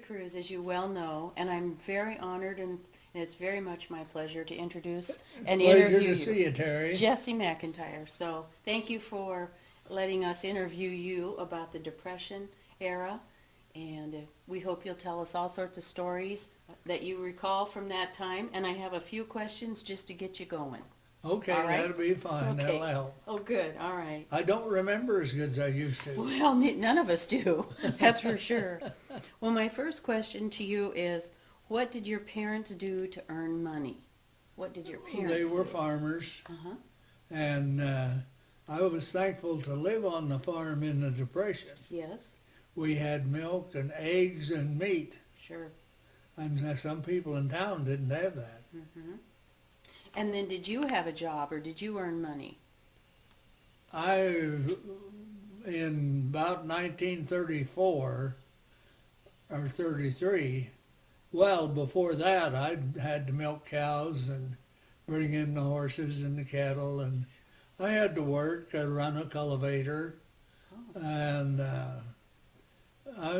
Kruse, as you well know, and I'm very honored and it's very much my pleasure to introduce and interview Pleasure to see you, Terry. Jesse McIntyre. So thank you for letting us interview you about the Depression era, and we hope you'll tell us all sorts of stories that you recall from that time, and I have a few questions just to get you going. Okay, All right. that'll be fine. Okay. That'll help. Oh, good. All right. I don't remember as good as I used to. Well, none of us do. That's for sure. Well, my first question to you is, what did your parents do to earn money? What did your parents They were do? farmers, Uh-huh. and I was thankful to live on the farm in the Depression. Yes, We had milk and eggs and meat, sure. and some people in town didn't have that. Hmm. And then did you have a job or did you earn money? In about 1934 or 33, well, before that, I had to milk cows and bring in the horses and the cattle, and I had to work, run a cultivator, Oh. and I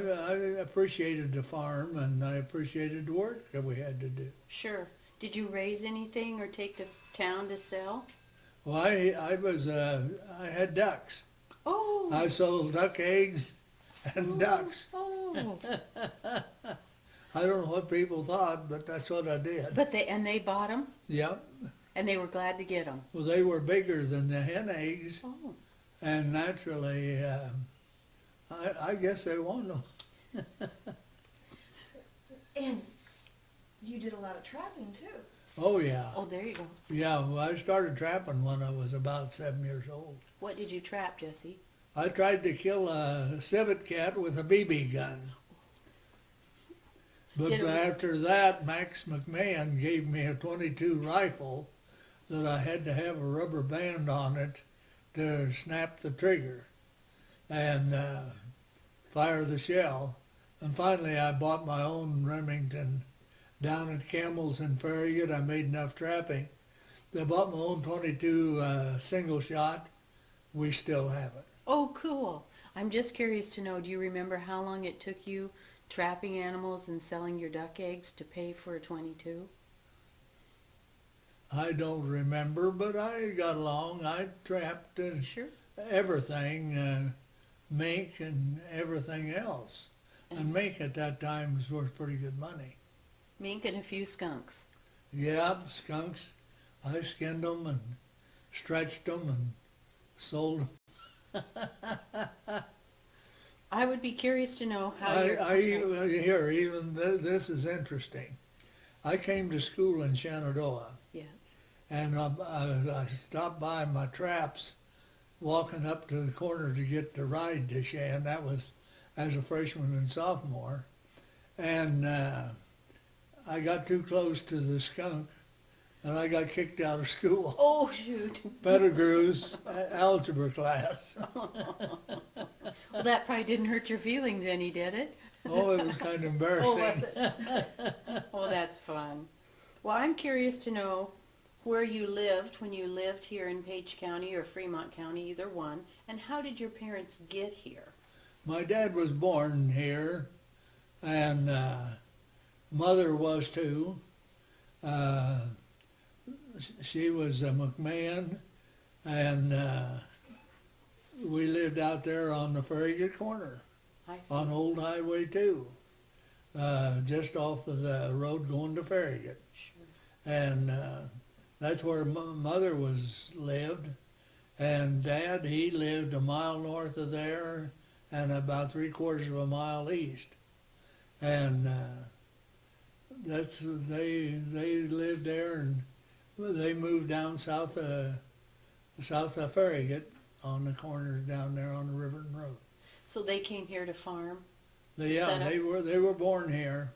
appreciated the farm, and I appreciated the work that we had to do. Sure. Did you raise anything or take to town to sell? Well, I had ducks. Oh. I sold duck eggs and ducks. Oh. I don't know what people thought, but that's what I did. But they bought them Yep. and they were glad to get them. Well, they were bigger than the hen eggs, Oh. and naturally, I guess they wanted them. And you did a lot of trapping too. Oh, yeah. Oh, there you go. Yeah, well, I started trapping when I was about 7 years old. What did you trap, Jesse? I tried to kill a civet cat with a BB gun. But Did it- after that, Max McMahon gave me a .22 rifle that I had to have a rubber band on it to snap the trigger and fire the shell. And finally, I bought my own Remington down at Campbell's in Farragut. I made enough trapping. I bought my own .22 single shot. We still have it. Oh, cool. I'm just curious to know, do you remember how long it took you trapping animals and selling your duck eggs to pay for a .22? I don't remember, but I got along. I trapped Sure. everything, mink and everything else. And mink at that time was worth pretty good money. Mink and a few skunks. Yeah, skunks. I skinned them and stretched them and sold them. I would be curious to know how you're... This is interesting. I came to school in Shenandoah, Yes. and I stopped by my traps walking up to the corner to get the ride to Shan. That was as a freshman and sophomore. And I got too close to the skunk, and I got kicked out of school. Oh, shoot. Pettigrew's algebra class. Well, that probably didn't hurt your feelings any, did it? Oh, it was kind of embarrassing. Oh, was it? Oh, that's fun. Well, I'm curious to know where you lived when you lived here in Page County or Fremont County, either one, and how did your parents get here? My dad was born here, and mother was too. She was a McMahon, and we lived out there on the Farragut corner I see. on Old Highway 2, just off of the road going to Farragut. Sure. And that's where mother lived, and Dad, he lived a mile north of there and about 3/4 of a mile east. And they lived there, and they moved down south of Farragut on the corner down there on the Riverton Road. So they came here to farm? They Set up? they were born here.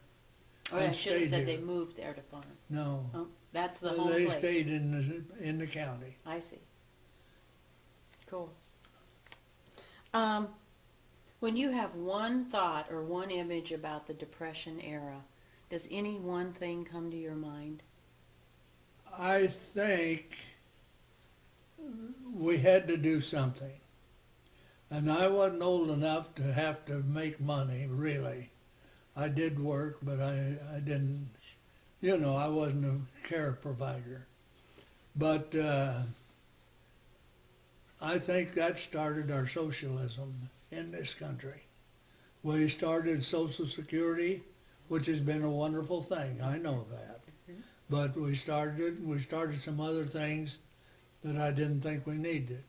Or I And should have stayed said here. they moved there to farm. No, Oh, that's the home they place. stayed in the county. I see. Cool. When you have one thought or one image about the Depression era, does any one thing come to your mind? I think we had to do something. And I wasn't old enough to have to make money, really. I did work, but I didn't, I wasn't a care provider. But I think that started our socialism in this country. We started Social Security, which has been a wonderful thing. I know that. Mhm. But we started some other things that I didn't think we needed.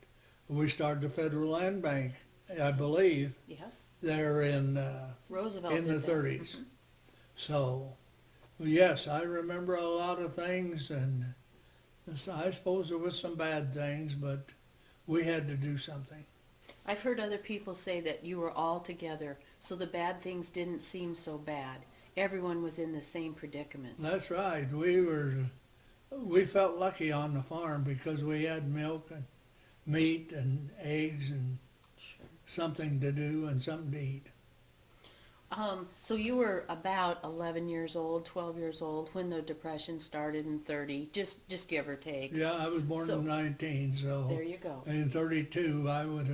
We started the Federal Land Bank, I believe, Yes. there in Roosevelt in the did that. 30's. Mhm. So, yes, I remember a lot of things, and I suppose there was some bad things, but we had to do something. I've heard other people say that you were all together, so the bad things didn't seem so bad. Everyone was in the same predicament. That's right. We felt lucky on the farm because we had milk and meat and eggs and Sure. something to do and something to eat. So you were about 11 years old, 12 years old when the Depression started in 30, just give or take. Yeah, I was born So- in 19, so There you go. in 32 I would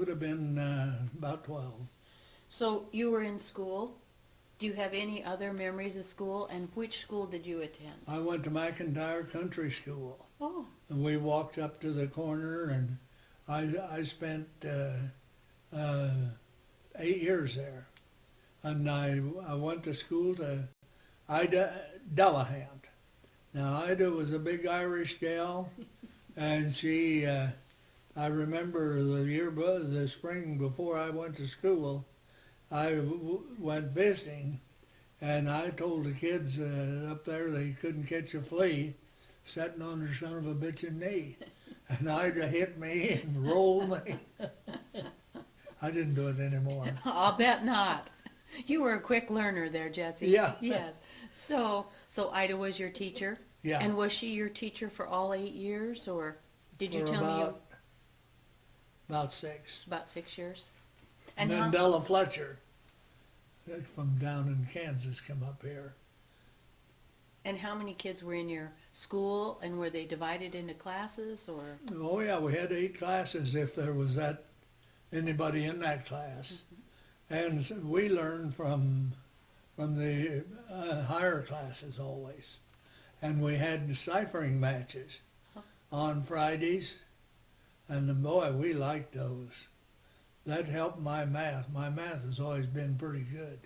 have been about 12. So you were in school. Do you have any other memories of school, and which school did you attend? I went to McIntyre Country School, Oh, and we walked up to the corner, and I spent 8 years there. And I went to school to Ida Delahunt. Now, Ida was a big Irish gal, and she, I remember the spring before I went to school, I went visiting, and I told the kids up there they couldn't catch a flea sitting on their son of a bitch's knee. And Ida hit me and rolled me. I didn't do it anymore. I'll bet not. You were a quick learner there, Jesse. Yeah. Yes. So Ida was your teacher? Yeah. And was she your teacher for all 8 years, or did you For tell me about 6. about 6 years? And then Della Fletcher from down in Kansas come up here. And how many kids were in your school, and were they divided into classes, or? Oh yeah, we had 8 classes if there was anybody in that class. And we learned from the higher classes always. And we had deciphering matches on Fridays, and boy, we liked those. That helped my math. My math has always been pretty good,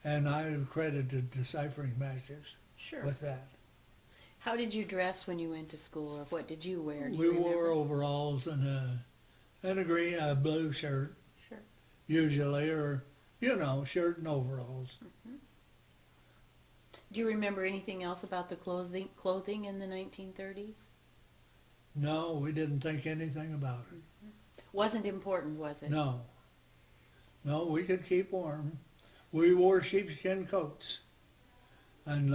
and I credited deciphering matches Sure. with that. How did you dress when you went to school, or what did you wear? Do We you wore remember? overalls and a blue shirt Sure. usually, or shirt and overalls. Do you remember anything else about the clothing in the 1930s? No, we didn't think anything about it. Wasn't important, was it? No, we could keep warm. We wore sheepskin coats, and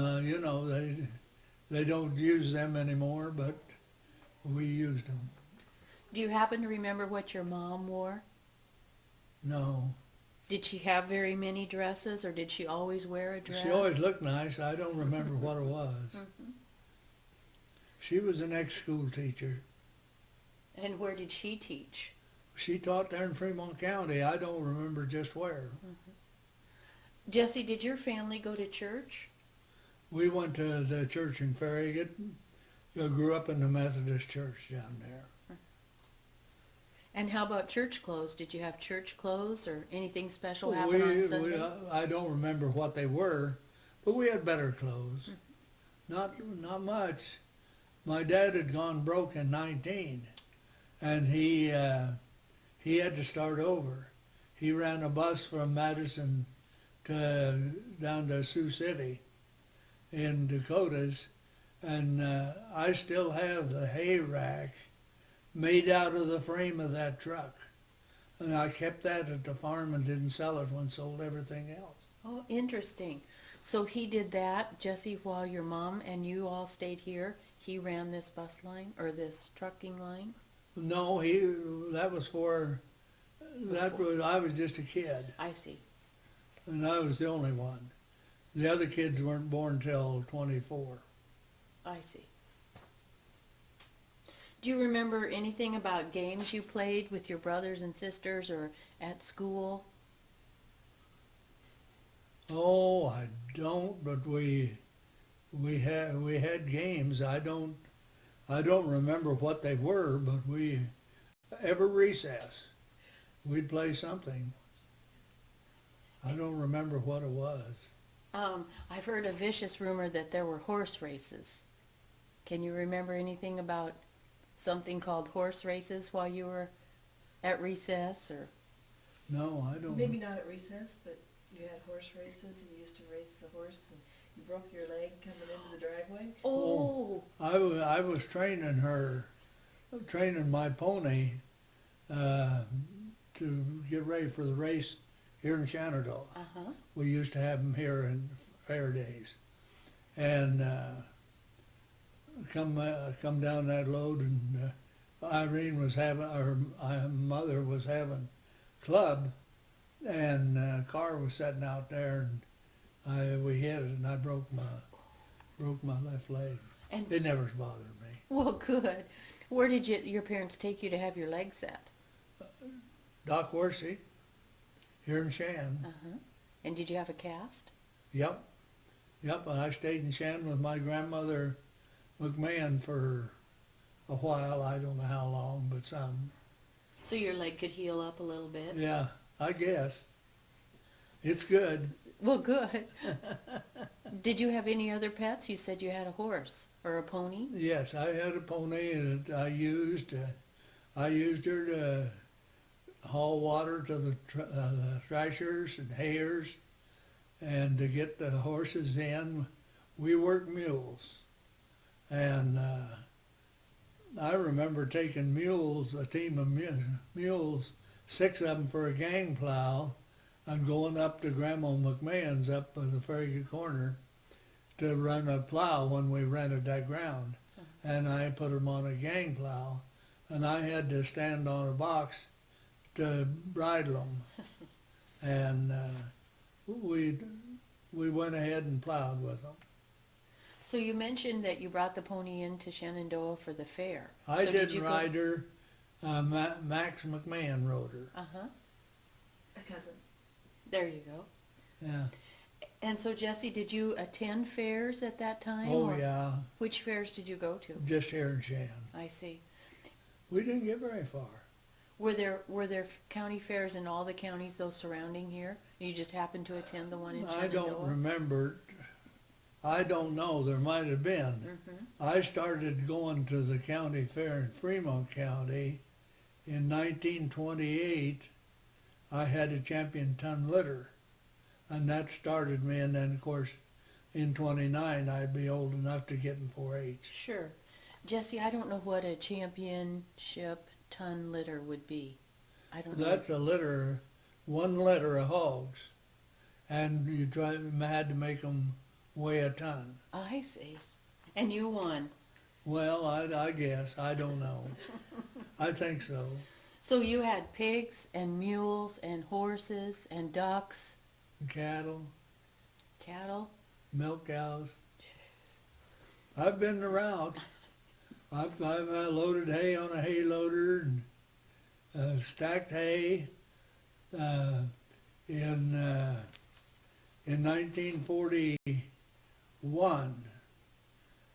they don't use them anymore, but we used them. Do you happen to remember what your mom wore? No, Did she have very many dresses, or did she always wear a dress? she always looked nice. I don't remember what it was. She was an ex-school teacher. And where did she teach? She taught there in Fremont County. I don't remember just where. Jesse, did your family go to church? We went to the church in Farragut. I grew up in the Methodist church down there. And how about church clothes? Did you have church clothes, or anything special happen on Sunday? I don't remember what they were, but we had better clothes. Not much. My dad had gone broke in 19, and he had to start over. He ran a bus from Madison down to Sioux City in Dakotas, and I still have the hay rack made out of the frame of that truck. And I kept that at the farm and didn't sell it when sold everything else. Oh, interesting. So he did that, Jesse, while your mom and you all stayed here. He ran this bus line, or this trucking line? No, I was just a kid, I see. and I was the only one. The other kids weren't born till 24. I see. Do you remember anything about games you played with your brothers and sisters, or at school? Oh, I don't, but we had games. I don't remember what they were, but every recess we'd play something. I don't remember what it was. I've heard a vicious rumor that there were horse races. Can you remember anything about something called horse races while you were at recess, or? No, I don't. Maybe not at recess, but you had horse races and you used to race the horse and you broke your leg coming into the driveway. Oh, I was training my pony to get ready for the race here in Shenandoah. uh-huh. We used to have them here in fair days, and come down that load, and Irene was having, her mother was having club, and car was sitting out there, and we hit it, and I broke my left leg. And It never bothered me. well, good. Where did your parents take you to have your leg set? Doc Horsey, here in Shan. Uh-huh. And did you have a cast? Yep. And I stayed in Shan with my grandmother McMahon for a while. I don't know how long, but some. So your leg could heal up a little bit? Yeah, I guess. It's good. Well, good. Did you have any other pets? You said you had a horse or a pony? Yes, I had a pony that I used. I used her to haul water to the thrashers and hayers, and to get the horses in. We worked mules, and I remember taking mules, a team of mules, 6 of them for a gang plow, and going up to Grandma McMahon's up by the Farragut Corner to run a plow when we rented that ground. And I put them on a gang plow, and I had to stand on a box to bridle them. And we went ahead and plowed with them. So you mentioned that you brought the pony into Shenandoah for the fair. I So didn't you go- ride her. Max McMahon rode her. Uh-huh. A cousin. There you go. Yeah. And so, Jesse, did you attend fairs at that time? Oh, or yeah. Which fairs did you go to? Just here in Shan. I see. We didn't get very far. Were there county fairs in all the counties, those surrounding here? You just happened to attend the one in I Shenandoah? don't remember. I don't know. There might have been. Mm-hmm. I started going to the county fair in Fremont County in 1928. I had a champion ton litter, and that started me. And then, of course, in 29, I'd be old enough to get in 4-H. Sure. Jesse, I don't know what a championship ton litter would be. I don't know. That's a litter, 1 litter of hogs, and you had to make them weigh a ton. I see. And you won. Well, I guess. I don't know. I think so. So you had pigs and mules and horses and ducks, Cattle, cattle. milk cows. I've been around. I've loaded hay on a hay loader and stacked hay. In 1941,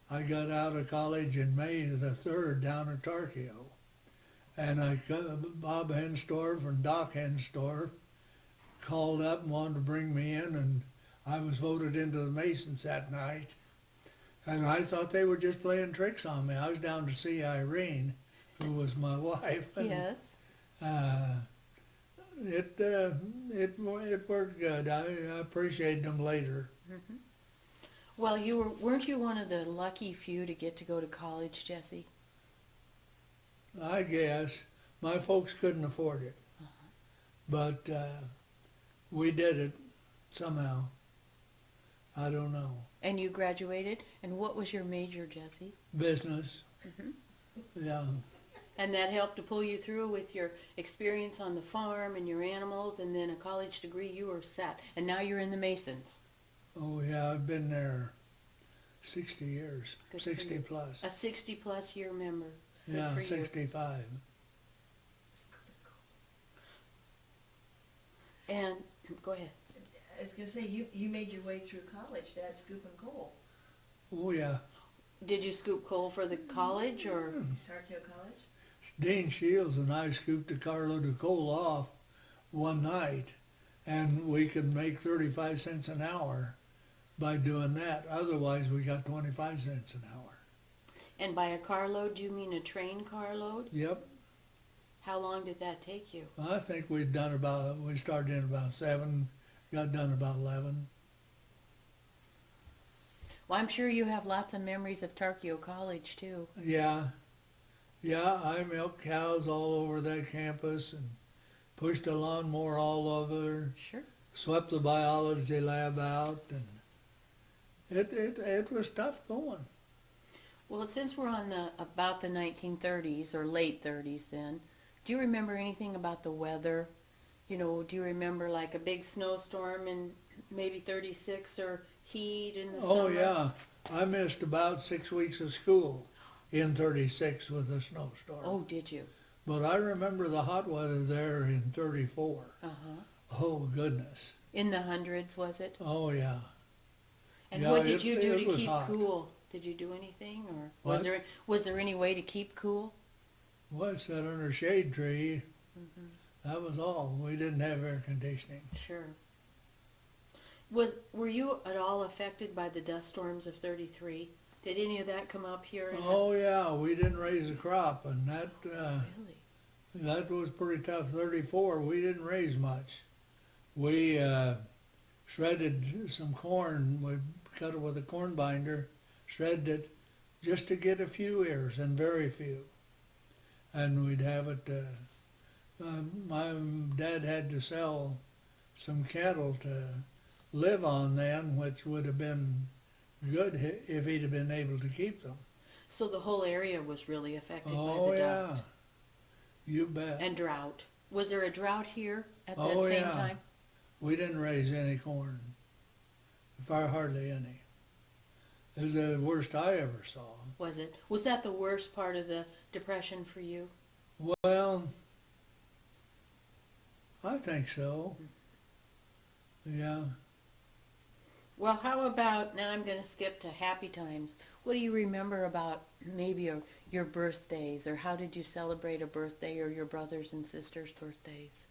I got out of college in May the 3rd down at Tarkio. And Bob Henstorf and Doc Henstorf called up and wanted to bring me in, and I was voted into the Masons that night. And I thought they were just playing tricks on me. I was down to see Irene, who was my wife. And, Yes. it worked good. I appreciated them later. Mm-hmm. Well, weren't you one of the lucky few to get to go to college, Jesse? I guess my folks couldn't afford it, but we did it somehow. I don't know. And you graduated, and what was your major, Jesse? Business. Mhm. Yeah. And that helped to pull you through with your experience on the farm and your animals, and then a college degree. You were set, and now you're in the Masons. Oh yeah, I've been there 60 years, Good for 60 you. plus. A 60-plus year member. Good Yeah, for you. 65. And go ahead. I was gonna say, you made your way through college, Dad, scooping coal. Oh, yeah. Did you scoop coal for the college or? Tarkio College? Dean Shields and I scooped a carload of coal off one night, and we could make 35 cents an hour by doing that. Otherwise, we got 25 cents an hour. And by a carload, do you mean a train carload? Yep. How long did that take you? I think we started in about 7, got done about 11. Well, I'm sure you have lots of memories of Tarkio College too. Yeah. Yeah, I milked cows all over that campus and pushed a lawnmower all over, Sure. swept the biology lab out, and it was tough going. Well, since we're on about the 1930s or late 30s then, do you remember anything about the weather? You know, do you remember like a big snowstorm in maybe 36 or heat in the summer? Oh, yeah. I missed about 6 weeks of school in 36 with a snowstorm. Oh, did you? But I remember the hot weather there in 34. Uh-huh. Oh, goodness. In the hundreds, was it? Oh, yeah. And Yeah, what did you do it to was keep hot. cool? Did you do anything, or What? was there any way to keep cool? Well, I sat under a shade tree. Mm-hmm. That was all. We didn't have air conditioning. Sure. Were you at all affected by the dust storms of 33? Did any of that come up here? Oh, yeah. We didn't raise a crop, and Really? that was pretty tough. 34, we didn't raise much. We shredded some corn. We cut it with a corn binder, shredded it just to get a few ears, and very few. And we'd have it, my dad had to sell some cattle to live on then, which would have been good if he'd have been able to keep them. So the whole area was really affected by Oh, the yeah. dust You bet. and drought. Was there a drought here at that Oh, same yeah. time? We didn't raise any corn. Hardly any. It was the worst I ever saw. Was it? Was that the worst part of the Depression for you? Well, I think so. Yeah. Well, how about, now I'm going to skip to happy times. What do you remember about maybe your birthdays, or how did you celebrate a birthday or your brothers and sisters' birthdays?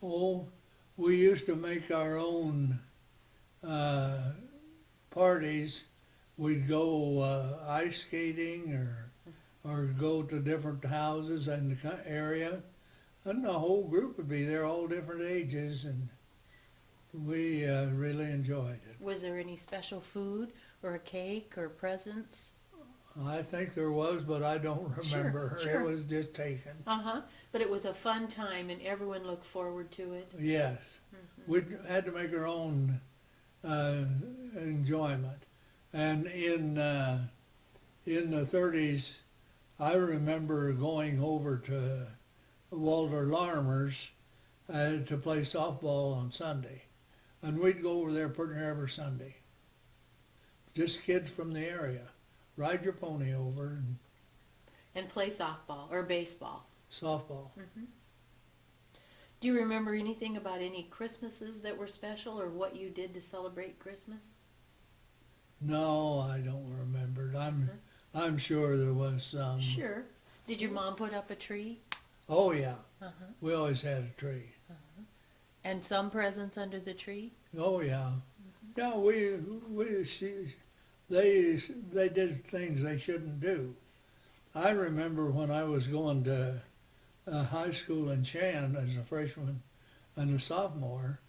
Oh, we used to make our own parties. We'd go ice skating or go to different houses in the area, and the whole group would be there, all different ages, and we really enjoyed it. Was there any special food or a cake or presents? I think there was, but I don't remember. Sure. It was just taken. Uh-huh. But it was a fun time and everyone looked forward to it. Yes. We had to make our own enjoyment. And in the 30s, I remember going over to Walter Larmer's to play softball on Sunday. And we'd go over there pretty near every Sunday. Just kids from the area. Ride your pony over and And play softball or baseball. softball. Do you remember anything about any Christmases that were special or what you did to celebrate Christmas? No, I don't remember. I'm sure there was some. Sure. Did your mom put up a tree? Oh yeah, Uh-huh. we always had a tree. And some presents under the tree? Oh yeah, yeah. They did things they shouldn't do. I remember when I was going to high school in Shan as a freshman and a sophomore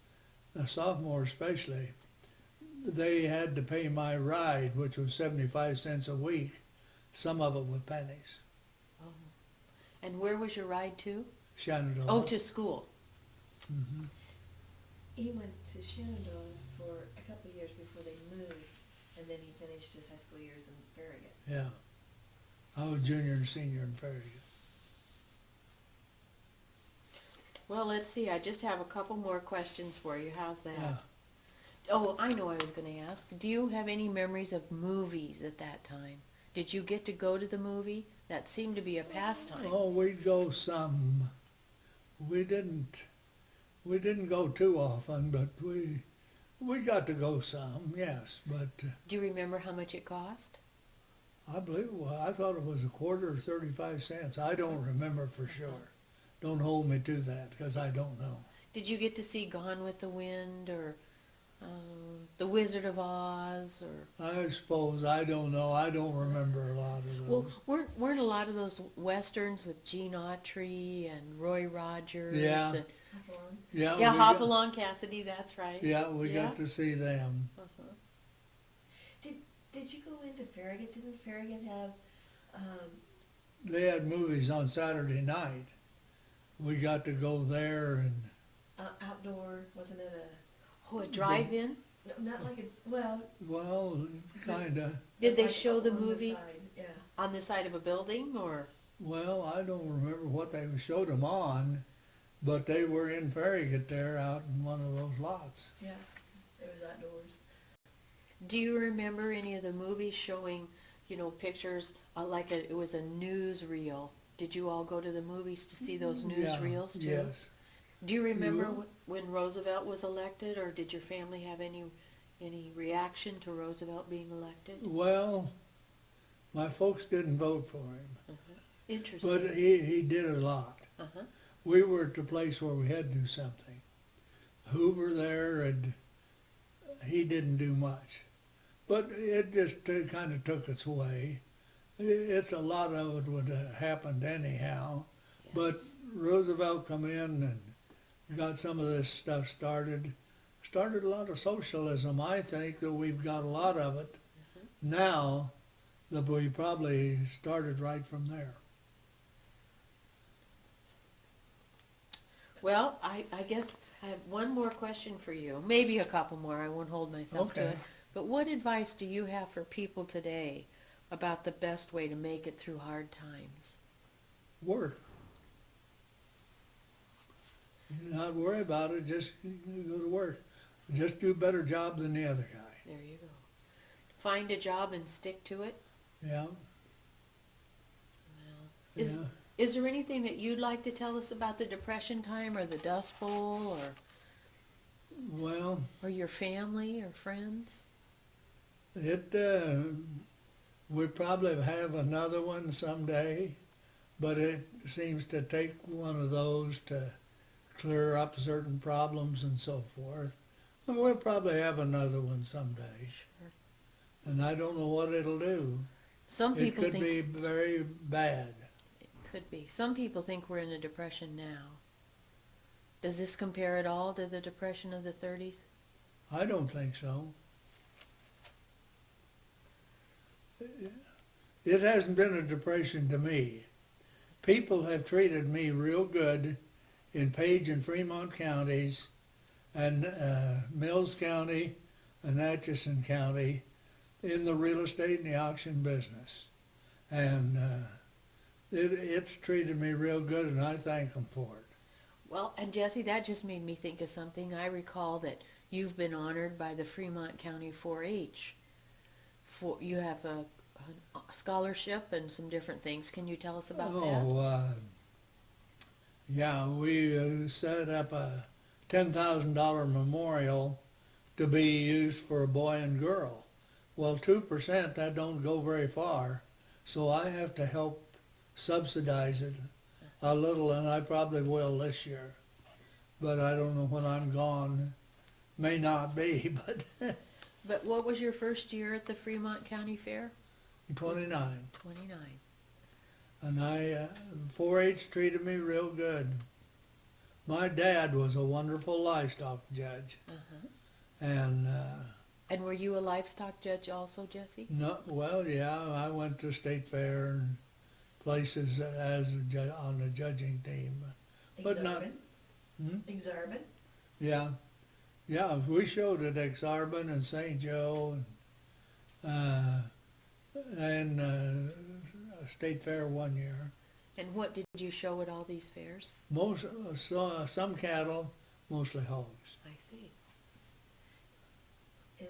especially, they had to pay my ride, which was 75 cents a week, some of it with pennies. Oh. And where was your ride to? Shenandoah. Oh, to school. Hmm. He went to Shenandoah for a couple of years before they moved, and then he finished his high school years in Farragut. Yeah. I was junior and senior in Farragut. Well, let's see. I just have a couple more questions for you. How's that? Yeah. Oh, I know I was going to ask. Do you have any memories of movies at that time? Did you get to go to the movie? That seemed to be a pastime. Oh, we'd go some. We didn't go too often, but We got to go some, yes, but Do you remember how much it cost? I believe, well, I thought it was a quarter or 35 cents. I don't remember for sure. Don't hold me to that, because I don't know. Did you get to see Gone with the Wind or The Wizard of Oz or? I suppose, I don't know. I don't remember a lot of Well, those. weren't a lot of those westerns with Gene Autry and Roy Rogers? Yeah. And, Hopalong. Yeah, yeah, we Hopalong Cassidy. That's right. Yeah, we Yeah. got to see them. Uh-huh. Did you go into Farragut? Didn't Farragut have, They had movies on Saturday night. We got to go there, and outdoor, wasn't it Oh, a drive-in? no, not like a, well. well, kind of. Did they like show the on movie side, yeah. on the side of a building or? Well, I don't remember what they showed them on, but they were in Farragut there out in one of those lots. Yeah, it was outdoors. Do you remember any of the movies showing, pictures like it was a newsreel? Did you all go to the movies to see those newsreels too? Yes. Do you remember Yeah. when Roosevelt was elected, or did your family have any reaction to Roosevelt being elected? Well, my folks didn't vote for him, Interesting. but he did a lot. Uh-huh. We were at the place where we had to do something. Hoover there, and he didn't do much. But it just kind of took its way. It's a lot of it would have happened anyhow. Yes. But Roosevelt come in and got some of this stuff started. Started a lot of socialism. I think that we've got a lot of it now that we probably started right from there. Well, I guess I have one more question for you. Maybe a couple more. I won't hold myself to Okay. it. But what advice do you have for people today about the best way to make it through hard times? Work. Not worry about it, just go to work. Just do a better job than the other guy. There you go. Find a job and stick to it. Yeah. Well, is Yeah. is there anything that you'd like to tell us about the Depression time or the Dust Bowl Well, or your family or friends? it we probably have another one someday, but it seems to take one of those to clear up certain problems and so forth. And we'll probably have another one someday. Sure. And I don't know what it'll do. Some It people could think be very bad. it could be. Some people think we're in a depression now. Does this compare at all to the Depression of the 30s? I don't think so. It hasn't been a depression to me. People have treated me real good in Page and Fremont counties and Mills County and Atchison County in the real estate and the auction business. And it's treated me real good, and I thank them for it. Well, and Jesse, that just made me think of something. I recall that you've been honored by the Fremont County 4-H. You have a scholarship and some different things. Can you tell us about that? Yeah, we set up a $10,000 memorial to be used for a boy and girl. Well, 2%, that don't go very far, so I have to help subsidize it a little, and I probably will this year. But I don't know when I'm gone. May not be, but But what was your first year at the Fremont County Fair? 29. 29. And 4-H treated me real good. My dad was a wonderful livestock judge, Uh-huh. and And were you a livestock judge also, Jesse? no, well, yeah, I went to state fair and places as on the judging team. But not- Exarban? Exarban? Yeah, we showed at Exarban and St. Joe and state fair one year. And what did you show at all these fairs? Most some cattle, mostly hogs. I see.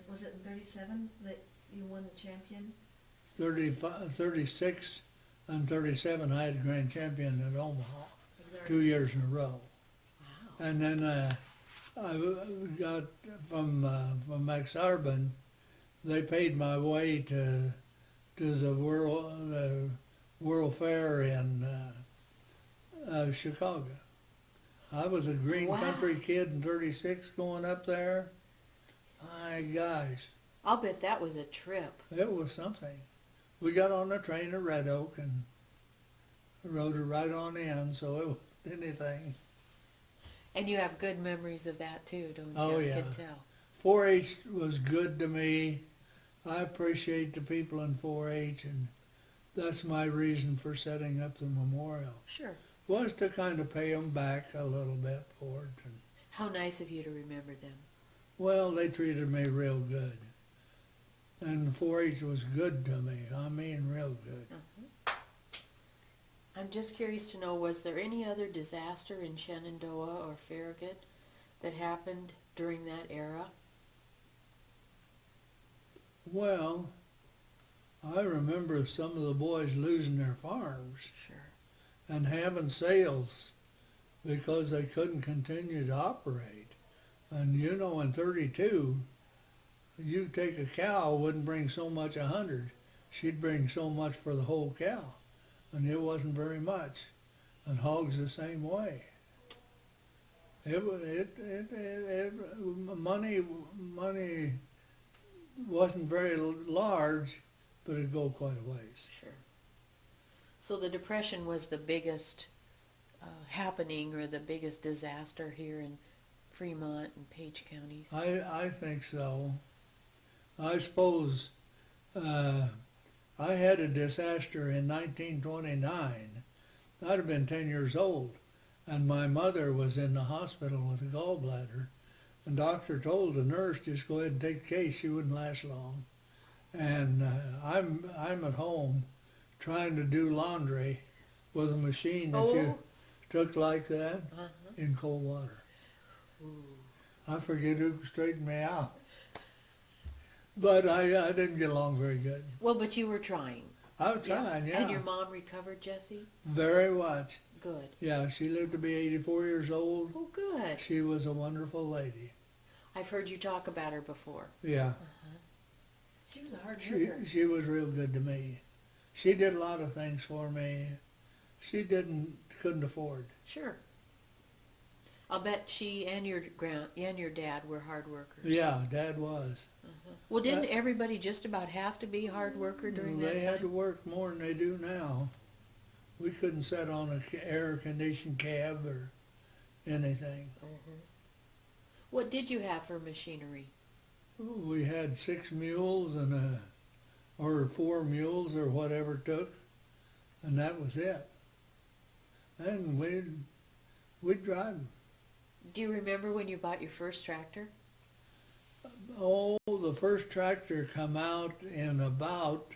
Was it in 37 that you won the champion? 35, 36 and 37 I had grand champion at Omaha Exarban. 2 years in a row. Wow. And then I got from Maxarban. They paid my way to the World Fair in Chicago. I was a green Wow. country kid in '36 going up there. My gosh, I'll bet that was a trip. it was something. We got on the train at Red Oak and rode it right on in, so it wasn't anything. And you have good memories of that too, don't you? Oh, I yeah. can tell. 4-H was good to me. I appreciate the people in 4-H, and that's my reason for setting up the memorial, Sure. was to kind of pay them back a little bit for it. And, How nice of you to remember them. well, they treated me real good. And 4-H was good to me. I mean, real good. I'm just curious to know, was there any other disaster in Shenandoah or Farragut that happened during that era? Well, I remember some of the boys losing their farms Sure. and having sales because they couldn't continue to operate. And you know, in 32, you take a cow, wouldn't bring so much 100. She'd bring so much for the whole cow. And it wasn't very much. And hogs the same way. Money wasn't very large, but it'd go quite a ways. Sure. So the Depression was the biggest happening or the biggest disaster here in Fremont and Page counties? I think so. I suppose I had a disaster in 1929. I'd have been 10 years old, and my mother was in the hospital with a gallbladder. And doctor told the nurse, just go ahead and take the case. She wouldn't last long. And I'm at home trying to do laundry with a machine that you took like that in cold water. Ooh. I forget who straightened me out. But I didn't get along very good. Well, but you were trying. I was trying, yeah. And your mom recovered, Jesse? Very much. Good. Yeah, she lived to be 84 years old. Oh, good. She was a wonderful lady. I've heard you talk about her before. Yeah. She was a hard worker. She was real good to me. She did a lot of things for me. She couldn't afford. Sure. I'll bet she and your dad were hard workers. Yeah, Dad was. Well, didn't everybody just about have to be a hard worker during that They time? had to work more than they do now. We couldn't sit on an air-conditioned cab or anything. What did you have for machinery? We had 6 mules or 4 mules or whatever it took, and that was it. And we'd drive. Do you remember when you bought your first tractor? Oh, the first tractor come out in about,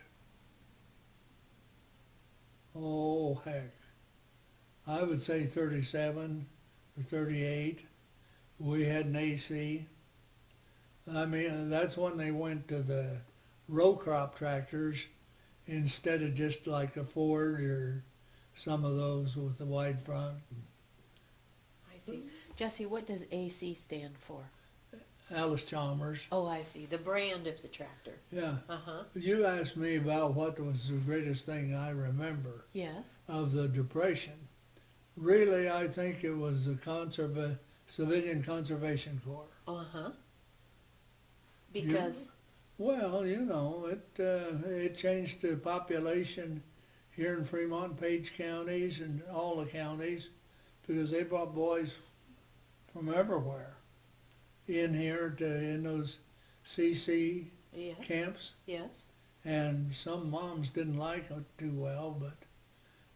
heck, I would say 37 or 38. We had an AC. I mean, that's when they went to the row crop tractors instead of just like a Ford or some of those with the wide front. I see. Jesse, what does AC stand for? Alice Chalmers. Oh, I see. The brand of the tractor. Yeah. Uh-huh. You asked me about what was the greatest thing I remember Yes. of the Depression. Really, I think it was the Civilian Conservation Corps. Uh-huh. Because? Well, you know, it changed the population here in Fremont and Page counties and all the counties because they brought boys from everywhere in here in those CC Yes. camps. Yes. And some moms didn't like it too well, but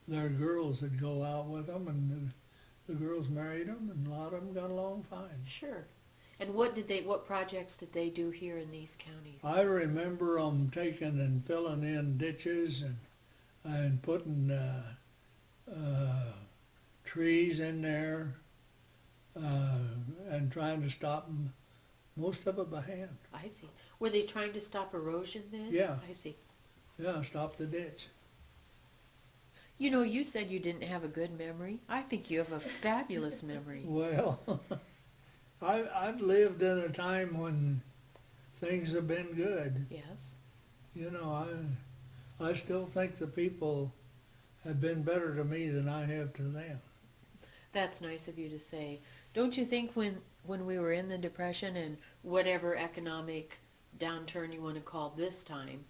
their girls would go out with them, and the girls married them, and a lot of them got along fine. Sure. And what projects did they do here in these counties? I remember them taking and filling in ditches and putting trees in there and trying to stop them, most of it by hand. I see. Were they trying to stop erosion then? Yeah. I see. Yeah, stop the ditch. You know, you said you didn't have a good memory. I think you have a fabulous memory. Well, I've lived in a time when things have been good. Yes. You know, I still think the people have been better to me than I have to them. That's nice of you to say. Don't you think when we were in the Depression and whatever economic downturn you want to call this time,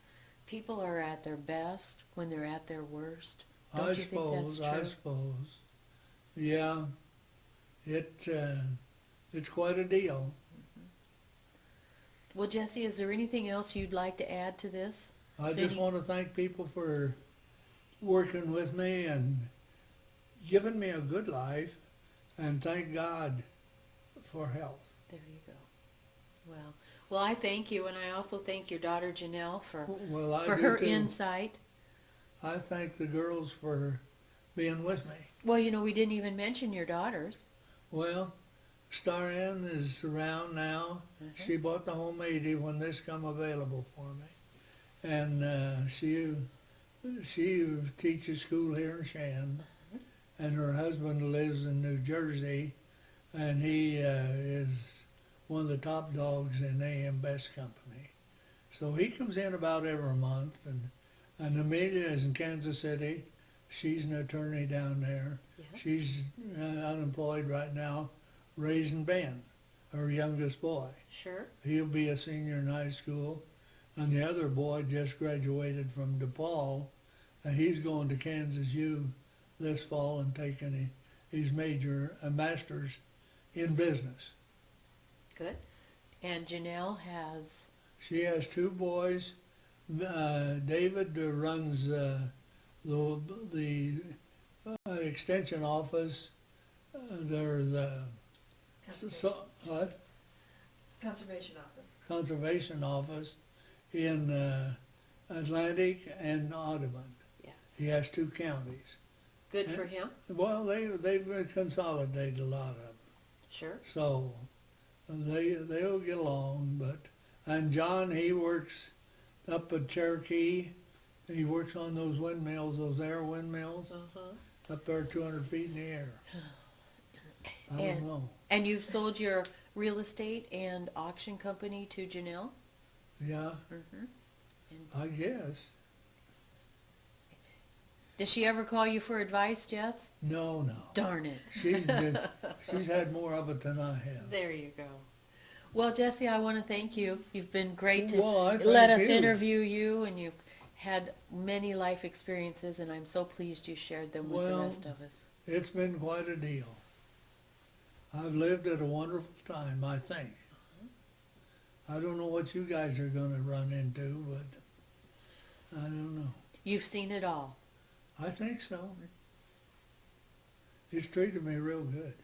people are at their best when they're at their worst? Don't you think that's I true? suppose. Yeah, it's quite a deal. Well, Jesse, is there anything else you'd like to add to this? I just Any- want to thank people for working with me and giving me a good life, and thank God for health. There you go. Well, I thank you, and I also thank your daughter Janelle for Well, I for do her too. insight. I thank the girls for being with me. Well, we didn't even mention your daughters. Well, Star Ann is around now. She bought the home 80 when this come available for me, and she teaches school here in Shan, and her husband lives in New Jersey, and he is one of the top dogs in AM Best Company. So he comes in about every month, and Amelia is in Kansas City. She's an attorney down there. Yeah. She's unemployed right now, raising Ben, her youngest boy. Sure. He'll be a senior in high school, and the other boy just graduated from DePaul, and he's going to Kansas U this fall and taking his master's in business. Good. And Janelle has. She has two boys. David runs the extension office. They're the Conservation office. conservation office in Atlantic and Audubon. Yes. He has two counties. Good for him. Well, they've consolidated a lot of them, Sure. so they'll get along. And John, he works up at Cherokee. He works on those windmills, those air windmills, up there 200 feet in the air. I don't know. And you've sold your real estate and auction company to Janelle? Yeah, And I guess. does she ever call you for advice, Jess? No. Darn it. She's had more of it than I have. There you go. Well, Jesse, I want to thank you. You've been great to Well, I let thank us you. interview you, and you've had many life experiences, and I'm so pleased you shared them with the Well, rest of us. It's been quite a deal. I've lived at a wonderful time, I think. I don't know what you guys are going to run into, but I don't know. You've seen it all. I think so. He's treated me real good.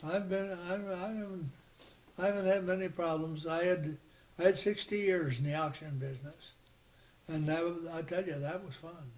I haven't had many problems. I had 60 years in the auction business, and I tell you, that was fun.